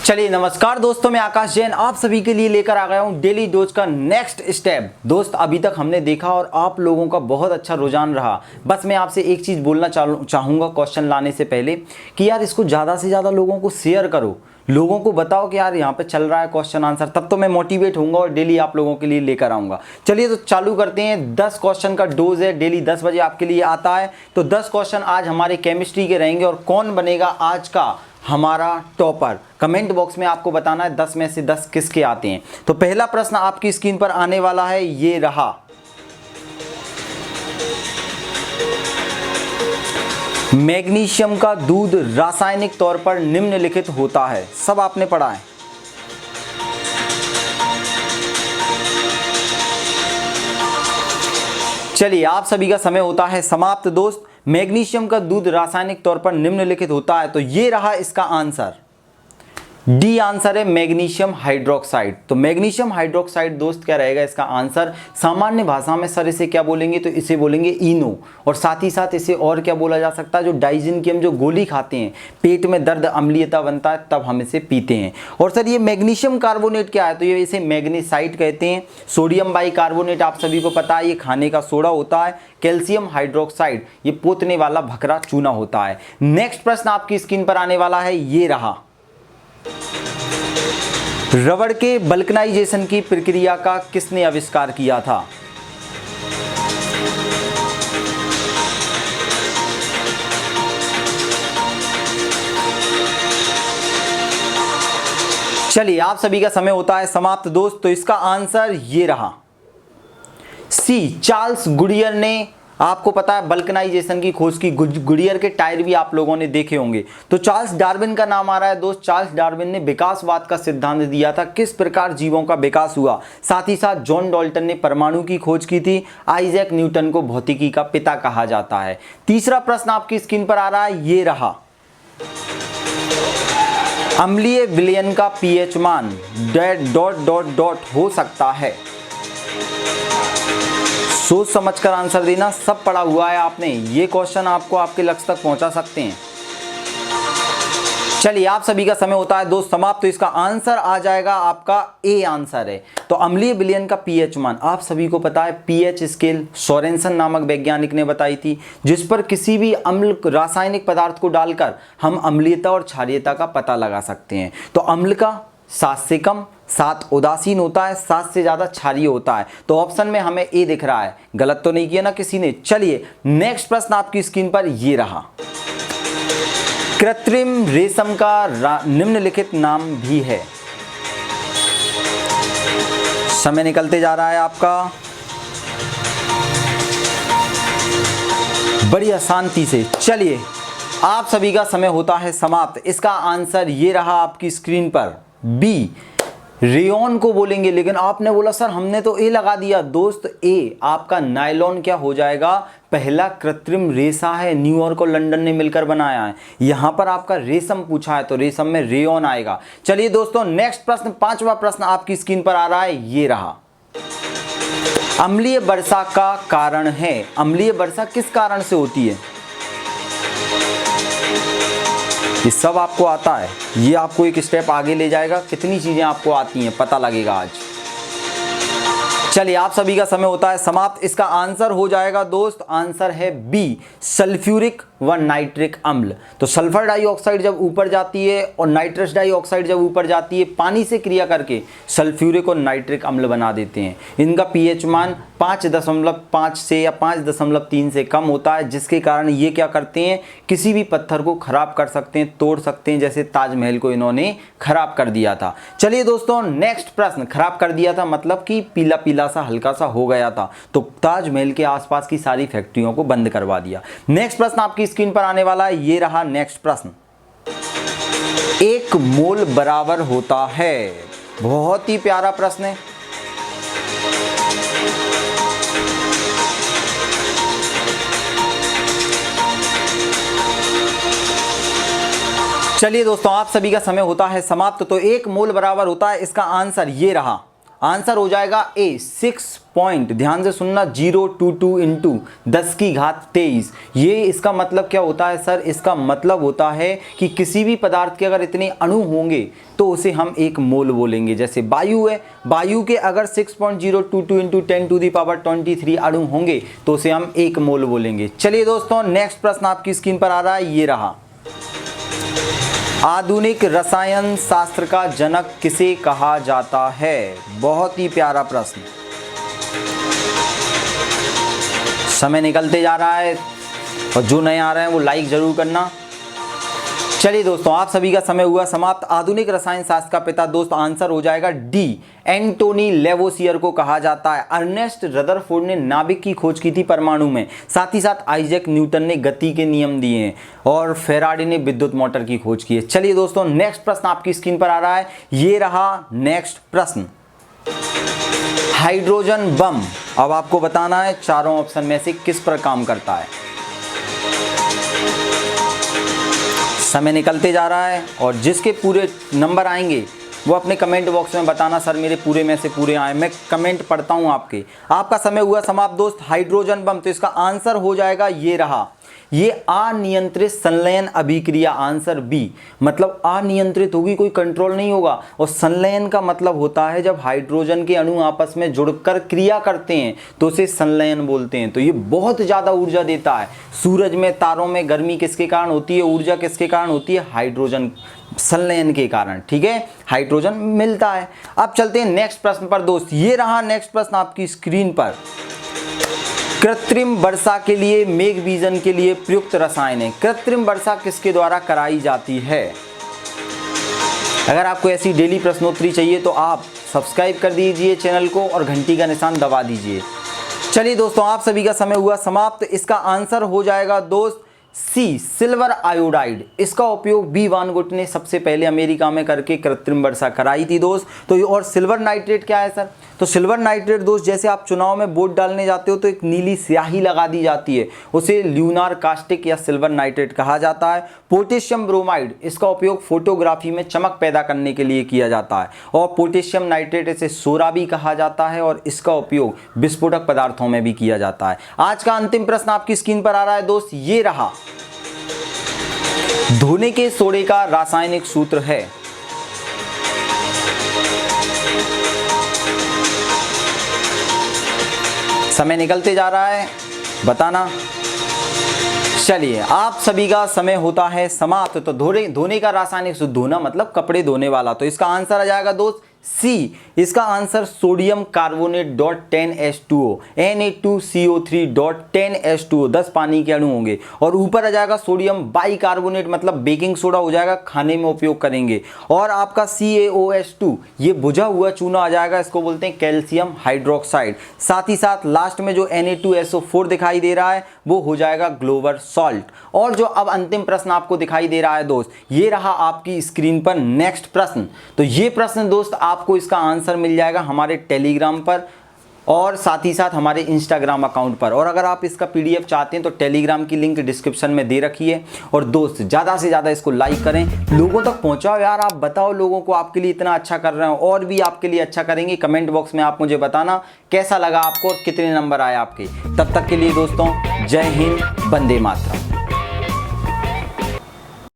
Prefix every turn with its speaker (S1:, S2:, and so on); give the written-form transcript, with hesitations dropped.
S1: चलिए नमस्कार दोस्तों, मैं आकाश जैन आप सभी के लिए लेकर आ गया हूं डेली डोज का नेक्स्ट स्टेप। दोस्त अभी तक हमने देखा और आप लोगों का बहुत अच्छा रुझान रहा। बस मैं आपसे एक चीज़ बोलना चाहूँगा क्वेश्चन लाने से पहले कि यार इसको ज़्यादा से ज़्यादा लोगों को शेयर करो, लोगों को बताओ कि यार यहाँ पे चल रहा है क्वेश्चन आंसर, तब तो मैं मोटिवेट होऊंगा और डेली आप लोगों के लिए लेकर आऊँगा। चलिए तो चालू करते हैं। 10 क्वेश्चन का डोज है, डेली 10 बजे आपके लिए आता है। तो 10 क्वेश्चन आज हमारे केमिस्ट्री के रहेंगे और कौन बनेगा आज का हमारा टॉपर, कमेंट बॉक्स में आपको बताना है 10 में से 10 किसके आते हैं। तो पहला प्रश्न आपकी स्क्रीन पर आने वाला है, ये रहा। मैग्नीशियम का दूध रासायनिक तौर पर निम्नलिखित होता है। सब आपने पढ़ा है। चलिए आप सभी का समय होता है समाप्त। दोस्त मैग्नीशियम का दूध रासायनिक तौर पर निम्नलिखित होता है, तो ये रहा इसका आंसर। डी आंसर है मैग्नीशियम हाइड्रोक्साइड। तो मैग्नीशियम हाइड्रोक्साइड दोस्त क्या रहेगा इसका आंसर। सामान्य भाषा में सर इसे क्या बोलेंगे, तो इसे बोलेंगे इनो। और साथ ही साथ इसे और क्या बोला जा सकता है, जो डाइजिन की हम जो गोली खाते हैं, पेट में दर्द अम्लीयता बनता है तब हम इसे पीते हैं। और सर ये मैग्नीशियम कार्बोनेट क्या है, तो ये इसे मैग्नीसाइड कहते हैं। सोडियम बाइकार्बोनेट आप सभी को पता है, ये खाने का सोडा होता है। कैल्शियम हाइड्रोक्साइड ये पोतने वाला भखरा चूना होता है। नेक्स्ट प्रश्न आपकी स्क्रीन पर आने वाला है, ये रहा। रबड़ के बल्कनाइजेशन की प्रक्रिया का किसने आविष्कार किया था। चलिए आप सभी का समय होता है समाप्त दोस्त। तो इसका आंसर ये रहा, सी चार्ल्स गुडियर ने। आपको पता है बल्कनाइजेशन की खोज की, गुडियर के टायर भी आप लोगों ने देखे होंगे। तो चार्ल्स डार्विन का नाम आ रहा है दोस्त। चार्ल्स डार्विन ने विकासवाद का सिद्धांत दिया था, किस प्रकार जीवों का विकास हुआ। साथ ही साथ जॉन डाल्टन ने परमाणु की खोज की थी। आइजैक न्यूटन को भौतिकी का पिता कहा जाता है। तीसरा प्रश्न आपकी स्क्रीन पर आ रहा है, ये रहा। अम्लीय विलयन का पीएच मान डॉट डॉट डॉट हो सकता है। सोच समझकर आंसर देना, सब पढ़ा हुआ है आपने, ये क्वेश्चन आपको आपके लक्ष्य तक पहुंचा सकते हैं। चलिए आप सभी का समय होता है दोस्त समाप्त। तो इसका आंसर आ जाएगा आपका ए आंसर है। तो अम्लीय विलयन का पीएच मान आप सभी को पता है, पीएच स्केल सोरेनसन नामक वैज्ञानिक ने बताई थी, जिस पर किसी भी अम्ल रासायनिक पदार्थ को डालकर हम अम्लीयता और क्षारीयता का पता लगा सकते हैं। तो अम्ल का 7 से कम, 7 उदासीन होता है, 7 से ज़्यादा क्षारीय होता है। तो ऑप्शन में हमें ए दिख रहा है, गलत तो नहीं किया ना किसी ने। चलिए नेक्स्ट प्रश्न आपकी स्क्रीन पर ये रहा। कृत्रिम रेशम का निम्नलिखित नाम भी है। समय निकलते जा रहा है आपका, बढ़िया शांति से। चलिए आप सभी का समय होता है समाप्त। इसका आंसर ये रहा आपकी स्क्रीन पर, बी रेयॉन को बोलेंगे। लेकिन आपने बोला सर हमने तो ए लगा दिया। दोस्त ए आपका नायलॉन क्या हो जाएगा, पहला कृत्रिम रेशा है, न्यूयॉर्क और लंदन ने मिलकर बनाया है। यहां पर आपका रेशम पूछा है तो रेशम में रेयॉन आएगा। चलिए दोस्तों नेक्स्ट प्रश्न, 5वां प्रश्न आपकी स्क्रीन पर आ रहा है, ये रहा। अम्लीय वर्षा का कारण है। अम्लीय वर्षा किस कारण से होती है, ये सब आपको आता है। ये आपको एक स्टेप आगे ले जाएगा, कितनी चीजें आपको आती हैं पता लगेगा आज। चलिए आप सभी का समय होता है समाप्त। इसका आंसर हो जाएगा दोस्त, आंसर है बी सल्फ्यूरिक व नाइट्रिक अम्ल। तो सल्फर डाइऑक्साइड जब ऊपर जाती है और नाइट्रस डाइऑक्साइड जब ऊपर जाती है, पानी से क्रिया करके सल्फ्यूरिक और नाइट्रिक अम्ल बना देते हैं। इनका पीएच मान 5.5 से या 5.3 से कम होता है, जिसके कारण ये क्या करते हैं, किसी भी पत्थर को खराब कर सकते हैं, तोड़ सकते हैं। जैसे ताजमहल को इन्होंने खराब कर दिया था। चलिए दोस्तों नेक्स्ट प्रश्न, खराब कर दिया था मतलब कि पीला पीला सा हल्का सा हो गया था, तो ताजमहल के आसपास की सारी फैक्ट्रियों को बंद करवा दिया। नेक्स्ट प्रश्न आपकी स्क्रीन पर आने वाला है, ये रहा नेक्स्ट प्रश्न। 1 मोल बराबर होता है। बहुत ही प्यारा प्रश्न है। चलिए दोस्तों आप सभी का समय होता है समाप्त। तो 1 मोल बराबर होता है, इसका आंसर ये रहा। आंसर हो जाएगा ए 6 पॉइंट, ध्यान से सुनना, 022 इंटू 10 की घात 23। ये इसका मतलब क्या होता है सर? इसका मतलब होता है कि किसी भी पदार्थ के अगर इतने अणु होंगे तो उसे हम एक मोल बोलेंगे। जैसे वायु है, वायु के अगर 6.022 इंटू 10⁻23 अणु होंगे तो उसे हम एक मोल बोलेंगे। चलिए दोस्तों, नेक्स्ट प्रश्न आपकी स्क्रीन पर आ रहा है, ये रहा। आधुनिक रसायन शास्त्र का जनक किसे कहा जाता है? बहुत ही प्यारा प्रश्न। समय निकलते जा रहा है और जो नए आ रहे हैं वो लाइक जरूर करना। चलिए दोस्तों, आप सभी का समय हुआ समाप्त। आधुनिक रसायन शास्त्र का पिता दोस्त आंसर हो जाएगा डी, एंटोनी लेवोसियर को कहा जाता है। अर्नेस्ट रदरफोर्ड ने नाभिक की खोज की थी परमाणु में, साथ ही साथ आइजैक न्यूटन ने गति के नियम दिए हैं और फेराडे ने विद्युत मोटर की खोज की है। चलिए दोस्तों, नेक्स्ट प्रश्न आपकी स्क्रीन पर आ रहा है, ये रहा नेक्स्ट प्रश्न। हाइड्रोजन बम, अब आपको बताना है चारों ऑप्शन में से किस पर काम करता है। समय निकलते जा रहा है और जिसके पूरे नंबर आएंगे वो अपने कमेंट बॉक्स में बताना, सर मेरे पूरे में से पूरे आए। मैं कमेंट पढ़ता हूं आपके। आपका समय हुआ समाप्त दोस्त। हाइड्रोजन बम, तो इसका आंसर हो जाएगा, ये रहा, ये अनियंत्रित संलयन अभिक्रिया, आंसर बी। मतलब अनियंत्रित होगी, कोई कंट्रोल नहीं होगा। और संलयन का मतलब होता है जब हाइड्रोजन के अणु आपस में जुड़कर क्रिया करते हैं तो उसे संलयन बोलते हैं। तो ये बहुत ज़्यादा ऊर्जा देता है। सूरज में, तारों में गर्मी किसके कारण होती है? ऊर्जा किसके कारण होती है? हाइड्रोजन संलयन के कारण। ठीक है, हाइड्रोजन मिलता है। अब चलते हैं नेक्स्ट प्रश्न पर दोस्त। ये रहा नेक्स्ट प्रश्न आपकी स्क्रीन पर। कृत्रिम वर्षा के लिए, मेघ बीजन के लिए प्रयुक्त रसायन है। कृत्रिम वर्षा किसके द्वारा कराई जाती है? अगर आपको ऐसी डेली प्रश्नोत्तरी चाहिए तो आप सब्सक्राइब कर दीजिए चैनल को और घंटी का निशान दबा दीजिए। चलिए दोस्तों, आप सभी का समय हुआ समाप्त। इसका आंसर हो जाएगा दोस्त सी, सिल्वर आयोडाइड। इसका उपयोग बी वान गुट ने सबसे पहले अमेरिका में करके कृत्रिम वर्षा कराई थी दोस्त। तो और सिल्वर नाइट्रेट क्या है सर? तो सिल्वर नाइट्रेट दोस्त, जैसे आप चुनाव में वोट डालने जाते हो तो एक नीली स्याही लगा दी जाती है, उसे ल्यूनार कास्टिक या सिल्वर नाइट्रेट कहा जाता है। पोटेशियम ब्रोमाइड, इसका उपयोग फोटोग्राफी में चमक पैदा करने के लिए किया जाता है। और पोटेशियम नाइट्रेट, इसे सोरा भी कहा जाता है और इसका उपयोग विस्फोटक पदार्थों में भी किया जाता है। आज का अंतिम प्रश्न आपकी स्क्रीन पर आ रहा है दोस्त, ये रहा। धोने के सोडे का रासायनिक सूत्र है। समय निकलते जा रहा है, बताना। चलिए, आप सभी का समय होता है समाप्त। तो धोने का रासायनिक सूत्र, धोना मतलब कपड़े धोने वाला, तो इसका आंसर आ जाएगा दोस्त सी। इसका answer sodium carbonate dot 10H2O, Na2CO3 dot 10H2O, 10 पानी के अणु होंगे। और ऊपर आ जाएगा सोडियम बाइकार्बोनेट, मतलब बेकिंग सोडा हो जाएगा, खाने में उपयोग करेंगे। और आपका CaOH2, ये बुझा हुआ चूना आ जाएगा, इसको बोलते हैं कैल्शियम हाइड्रोक्साइड। साथ ही साथ लास्ट में जो Na2SO4 दिखाई दे रहा है वो हो जाएगा ग्लोबल सॉल्ट। और जो अब अंतिम प्रश्न आपको दिखाई दे रहा है दोस्त, ये रहा आपकी स्क्रीन पर नेक्स्ट प्रश्न। तो ये प्रश्न दोस्त, आपको इसका आंसर मिल जाएगा हमारे टेलीग्राम पर और साथ ही साथ हमारे इंस्टाग्राम अकाउंट पर। और अगर आप इसका PDF चाहते हैं तो टेलीग्राम की लिंक डिस्क्रिप्शन में दे रखी है। और दोस्त, ज़्यादा से ज़्यादा इसको लाइक करें, लोगों तक पहुंचाओ यार। आप बताओ लोगों को, आपके लिए इतना अच्छा कर रहे हो और भी आपके लिए अच्छा करेंगे। कमेंट बॉक्स में आप मुझे बताना कैसा लगा आपको और कितने नंबर आए आपके। तब तक के लिए दोस्तों, जय हिंद, वंदे मातरम।